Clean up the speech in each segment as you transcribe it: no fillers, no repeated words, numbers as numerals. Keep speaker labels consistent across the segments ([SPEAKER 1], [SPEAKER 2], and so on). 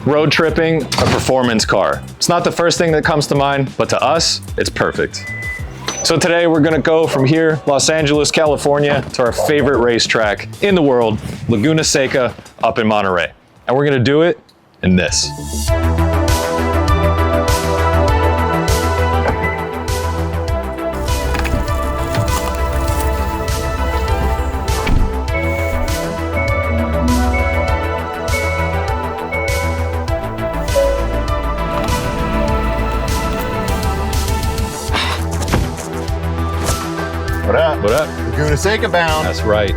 [SPEAKER 1] road tripping, a performance car. It's not the first thing that comes to mind, but to us, it's perfect. So today we're gonna go from here, Los Angeles, California, to our favorite racetrack in the world, Laguna Seca, up in Monterey. And we're gonna do it in this.
[SPEAKER 2] What up?
[SPEAKER 1] What up?
[SPEAKER 2] Laguna Seca bound.
[SPEAKER 1] That's right.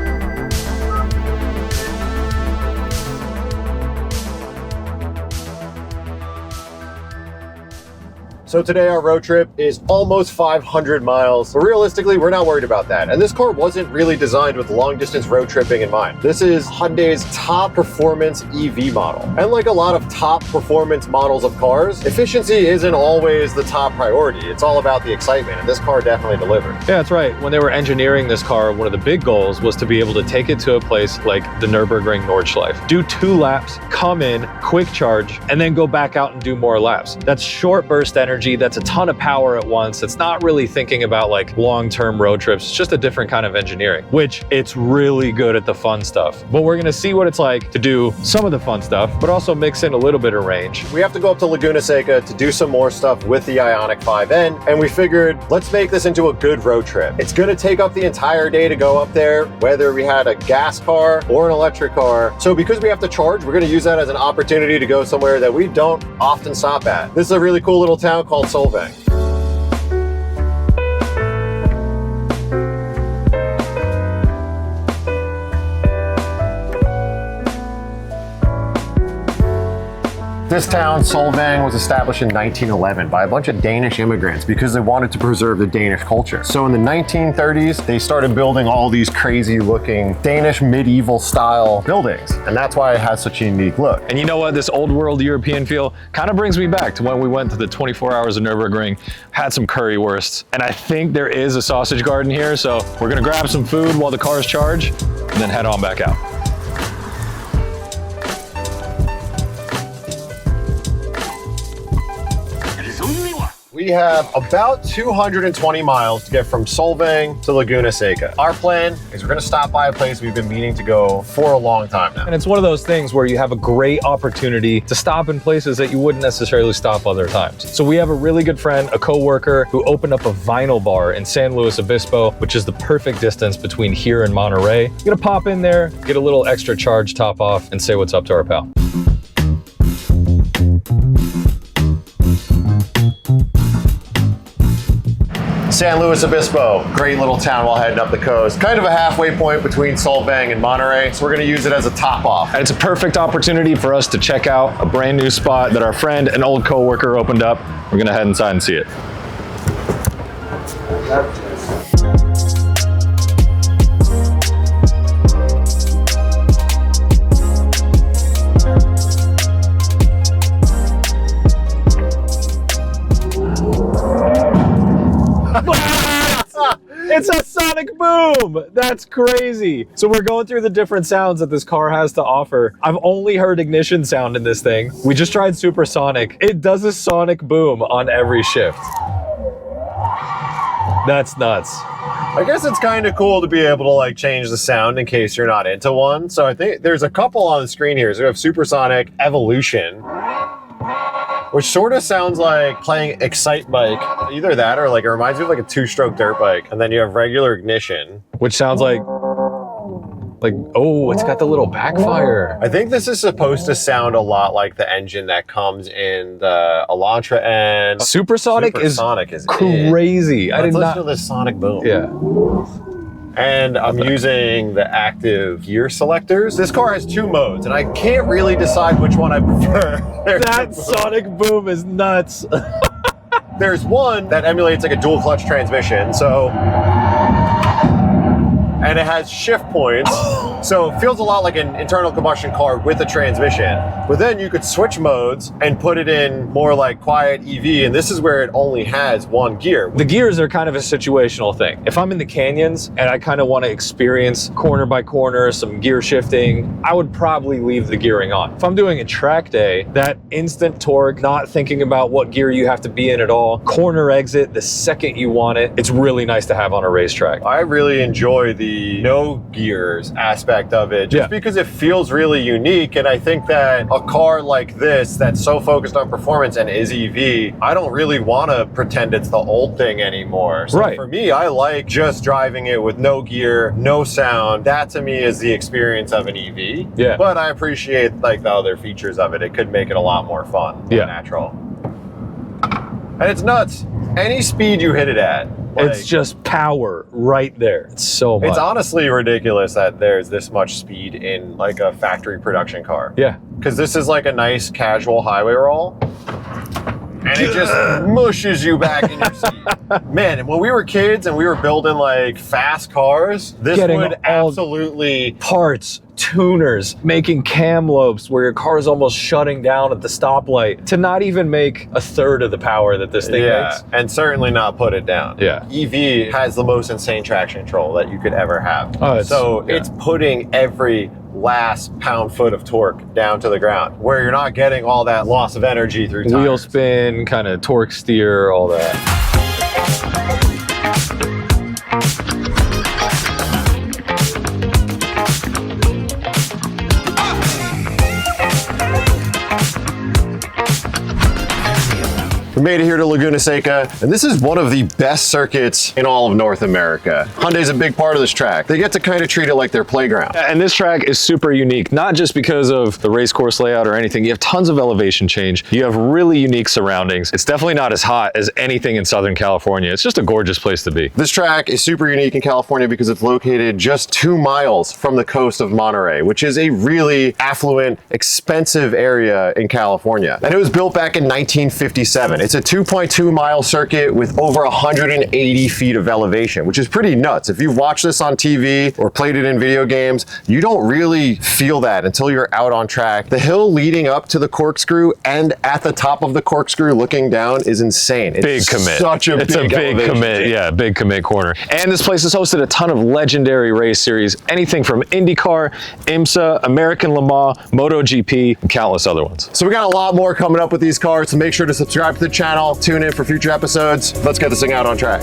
[SPEAKER 2] So today our road trip is almost 500 miles, but realistically, we're not worried about that. And this car wasn't really designed with long distance road tripping in mind. This is Hyundai's top performance EV model. And like a lot of top performance models of cars, efficiency isn't always the top priority. It's all about the excitement, and this car definitely delivered.
[SPEAKER 1] Yeah, that's right. When they were engineering this car, one of the big goals was to be able to take it to a place like the Nürburgring Nordschleife, do 2 laps, come in, quick charge, and then go back out and do more laps. That's short burst energy. That's a ton of power at once. It's not really thinking about like long-term road trips. It's just a different kind of engineering, which it's really good at the fun stuff. But we're gonna see what it's like to do some of the fun stuff, but also mix in a little bit of range.
[SPEAKER 2] We have to go up to Laguna Seca to do some more stuff with the IONIQ 5N, and we figured, let's make this into a good road trip. It's gonna take up the entire day to go up there, whether we had a gas car or an electric car. So because we have to charge, we're gonna use that as an opportunity to go somewhere that we don't often stop at. This is a really cool little town called Solvang. This town, Solvang, was established in 1911 by a bunch of Danish immigrants because they wanted to preserve the Danish culture. So in the 1930s, they started building all these crazy looking Danish medieval style buildings. And that's why it has such a unique look.
[SPEAKER 1] And you know what? This old world European feel kind of brings me back to when we went to the 24 hours of Nürburgring, had some currywursts, and I think there is a sausage garden here. So we're gonna grab some food while the cars charge and then head on back out.
[SPEAKER 2] We have about 220 miles to get from Solvang to Laguna Seca. Our plan is we're gonna stop by a place we've been meaning to go for a long time now.
[SPEAKER 1] And it's one of those things where you have a great opportunity to stop in places that you wouldn't necessarily stop other times. So we have a really good friend, a coworker, who opened up a vinyl bar in San Luis Obispo, which is the perfect distance between here and Monterey. You're gonna pop in there, get a little extra charge top off, and say what's up to our pal.
[SPEAKER 2] San Luis Obispo, great little town while heading up the coast. Kind of a halfway point between Solvang and Monterey, so we're gonna use it as a top off.
[SPEAKER 1] And it's a perfect opportunity for us to check out a brand new spot that our friend and old coworker opened up. We're gonna head inside and see it. It's a sonic boom! That's crazy. So we're going through the different sounds that this car has to offer. I've only heard ignition sound in this thing. We just tried supersonic. It does a sonic boom on every shift. That's nuts.
[SPEAKER 2] I guess it's kind of cool to be able to like change the sound in case you're not into one. So I think there's a couple on the screen here. So we have Supersonic Evolution, which sort of sounds like playing Excite Bike. Either that or like it reminds me of like a 2-stroke dirt bike. And then you have regular ignition,
[SPEAKER 1] which sounds like, oh, it's got the little backfire.
[SPEAKER 2] I think this is supposed to sound a lot like the engine that comes in the Anatra, and
[SPEAKER 1] Supersonic is crazy. I did not
[SPEAKER 2] listen to this sonic boom.
[SPEAKER 1] Yeah.
[SPEAKER 2] And I'm using the active gear selectors. This car has 2 modes, and I can't really decide which one I prefer.
[SPEAKER 1] That sonic boom is nuts.
[SPEAKER 2] There's one that emulates like a dual clutch transmission, and it has shift points. So it feels a lot like an internal combustion car with a transmission, but then you could switch modes and put it in more like quiet EV, and this is where it only has one gear.
[SPEAKER 1] The gears are kind of a situational thing. If I'm in the canyons and I kind of want to experience corner by corner, some gear shifting, I would probably leave the gearing on. If I'm doing a track day, that instant torque, not thinking about what gear you have to be in at all, corner exit the second you want it, it's really nice to have on a racetrack.
[SPEAKER 2] I really enjoy the no gears aspect of it just because it feels really unique, and I think that a car like this that's so focused on performance and is EV, I don't really want to pretend it's the old thing anymore. So for me, I like just driving it with no gear, no sound. That to me is the experience of an EV. Yeah. But I appreciate like the other features of it. It could make it a lot more fun and natural. And it's nuts. Any speed you hit it at, like,
[SPEAKER 1] it's just power right there. It's so much.
[SPEAKER 2] It's honestly ridiculous that there's this much speed in like a factory production car.
[SPEAKER 1] Yeah.
[SPEAKER 2] Because this is like a nice casual highway roll. And it just mushes you back in your seat. Man, when we were kids and we were building like fast cars, this would absolutely...
[SPEAKER 1] Parts, tuners, making cam lopes where your car is almost shutting down at the stoplight to not even make a third of the power that this thing makes.
[SPEAKER 2] And certainly not put it down.
[SPEAKER 1] Yeah.
[SPEAKER 2] EV has the most insane traction control that you could ever have. It's putting every last pound-foot of torque down to the ground, where you're not getting all that loss of energy through tires.
[SPEAKER 1] Wheel spin, kind of torque steer, all that.
[SPEAKER 2] We made it here to Laguna Seca, and this is one of the best circuits in all of North America. Hyundai's a big part of this track. They get to kind of treat it like their playground.
[SPEAKER 1] And this track is super unique, not just because of the race course layout or anything. You have tons of elevation change. You have really unique surroundings. It's definitely not as hot as anything in Southern California. It's just a gorgeous place to be.
[SPEAKER 2] This track is super unique in California because it's located just 2 miles from the coast of Monterey, which is a really affluent, expensive area in California. And it was built back in 1957. It's a 2.2 mile circuit with over 180 feet of elevation, which is pretty nuts. If you've watched this on TV or played it in video games, you don't really feel that until you're out on track. The hill leading up to the corkscrew and at the top of the corkscrew looking down is insane. It's
[SPEAKER 1] big commit.
[SPEAKER 2] Such a
[SPEAKER 1] it's
[SPEAKER 2] big
[SPEAKER 1] a big commit.
[SPEAKER 2] Change.
[SPEAKER 1] Yeah, big commit corner. And this place has hosted a ton of legendary race series, anything from IndyCar, IMSA, American Le Mans, MotoGP, and countless other ones.
[SPEAKER 2] So we got a lot more coming up with these cars, so make sure to subscribe to the channel, tune in for future episodes. Let's get this thing out on track.